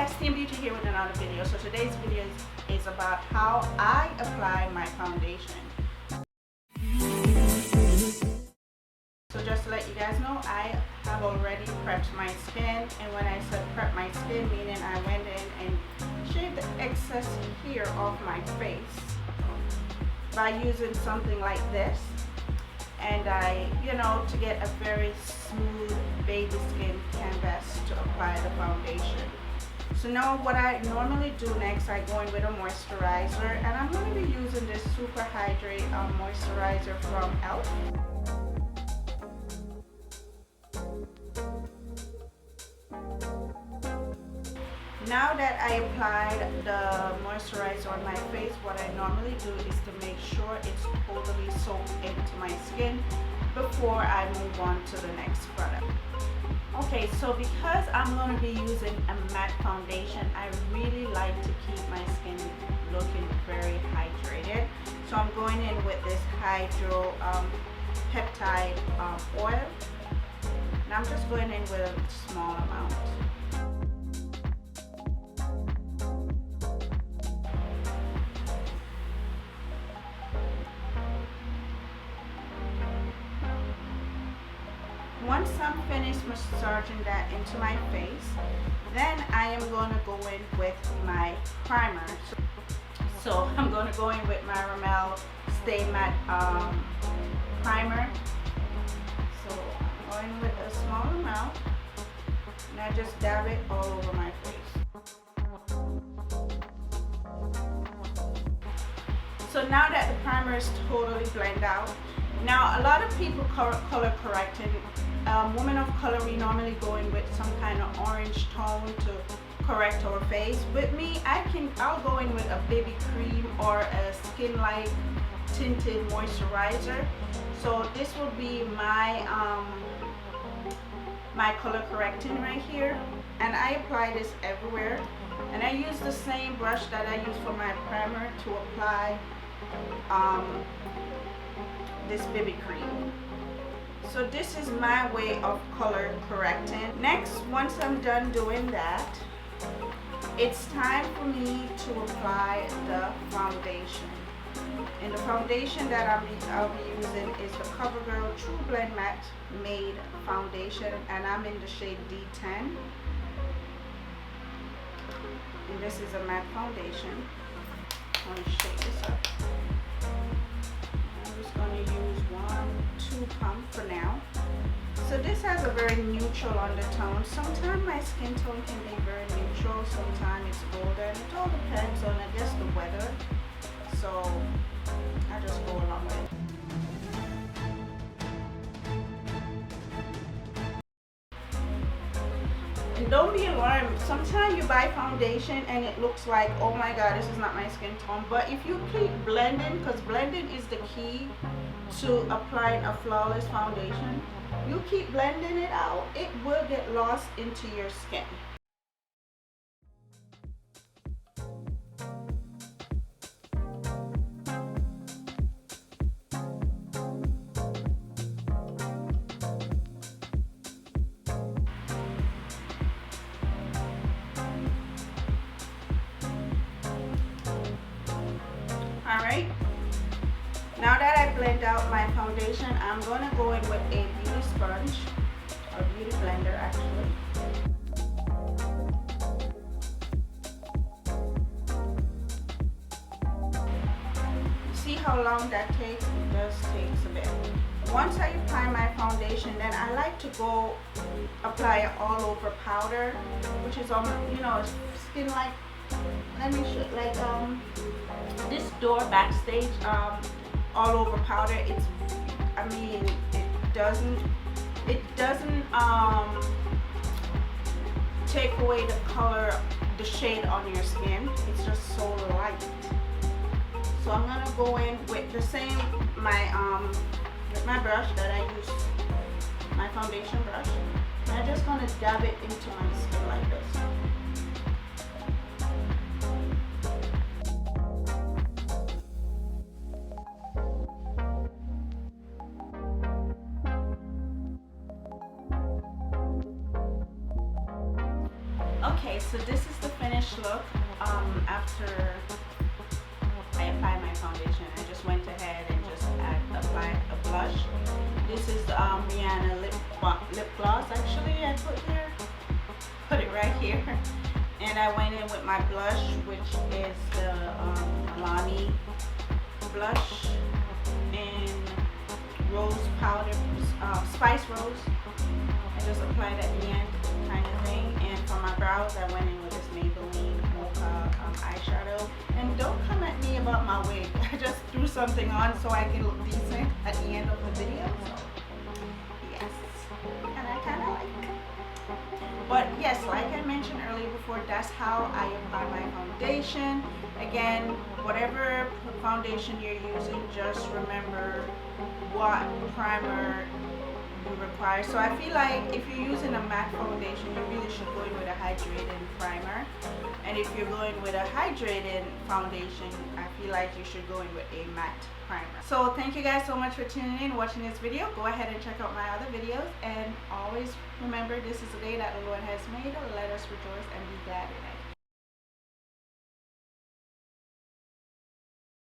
guys, Team Beauty here with another video. So today's video is about how I apply my foundation. So just to let you guys know, I have already prepped my skin, and when I said prep my skin, meaning I went in and shaved the excess hair off my face by using something like this, and to get a very smooth baby skin canvas to apply the foundation. So now what I normally do next, I go in with a moisturizer, and I'm going to be using this Super Hydrate moisturizer from e.l.f. Now that I applied the moisturizer on my face, what I normally do is to make sure it's totally soaked into my skin before I move on to the next product. Okay, so because I'm going to be using a matte foundation, I really like to keep my skin looking very hydrated. So I'm going in with this Hydro Peptide oil, and I'm just going in with a small amount. Once I'm finished massaging that into my face, then I am going to go in with my primer. So I'm going to go in with my Rimmel Stay Matte primer. So I'm going with a small amount, and I just dab it all over my face. So now that the primer is totally blended out, now a lot of people color correcting. Women of color, we normally go in with some kind of orange tone to correct our face. With me, I'll go in with a baby cream or a Skin Light tinted moisturizer. So this will be my my color correcting right here, and I apply this everywhere. And I use the same brush that I use for my primer to apply this BB cream. So this is my way of color correcting. Next, once I'm done doing that, it's time for me to apply the foundation. And the foundation that I'll be using is the CoverGirl True Blend Matte Made Foundation, and I'm in the shade D10. And this is a matte foundation. I'm going to shake this up. I'm just going to use 1-2 pump for now. So this has a very neutral undertone. Sometimes my skin tone can be very neutral, sometimes it's golden. It all depends on, I guess, the weather. So I just go along with it. And don't be alarmed. Sometimes you buy foundation and it looks like, oh my god, this is not my skin tone. But if you keep blending, because blending is the key to applying a flawless foundation, you keep blending it out, it will get lost into your skin. Alright, now that I blend out my foundation, I'm going to go in with a beauty sponge, or beauty blender actually. See how long that takes? It just takes a bit. Once I apply my foundation, then I like to go apply it all over powder, which is on, Skin Light. Let me show, like this Door Backstage all over powder. It doesn't take away the color, the shade on your skin. It's just so light. So I'm gonna go in with the same with my brush that I use, my foundation brush, and I'm just gonna dab it into my skin like this. Okay, so this is the finished look after I applied my foundation. I just went ahead and just applied a blush. This is Rihanna lip gloss. Actually, I put it right here, and I went in with my blush, which is the Milani blush in rose powder, spice rose. I just applied at the end, kind of thing. And for my brows, I went in with this Maybelline Mocha eyeshadow. And don't come at me about my wig. I just threw something on so I can look decent at the end of the video. So yes, and I kind of like it. But yes, like I mentioned earlier before, that's how I apply my foundation. Again, whatever foundation you're using, just remember what primer you require. So I feel like if you're using a matte foundation, you really should go in with a hydrated primer. And if you're going with a hydrated foundation, I feel like you should go in with a matte primer. So thank you guys so much for tuning in, watching this video. Go ahead and check out my other videos, and always remember, this is the day that the Lord has made. Let us rejoice and be glad in it.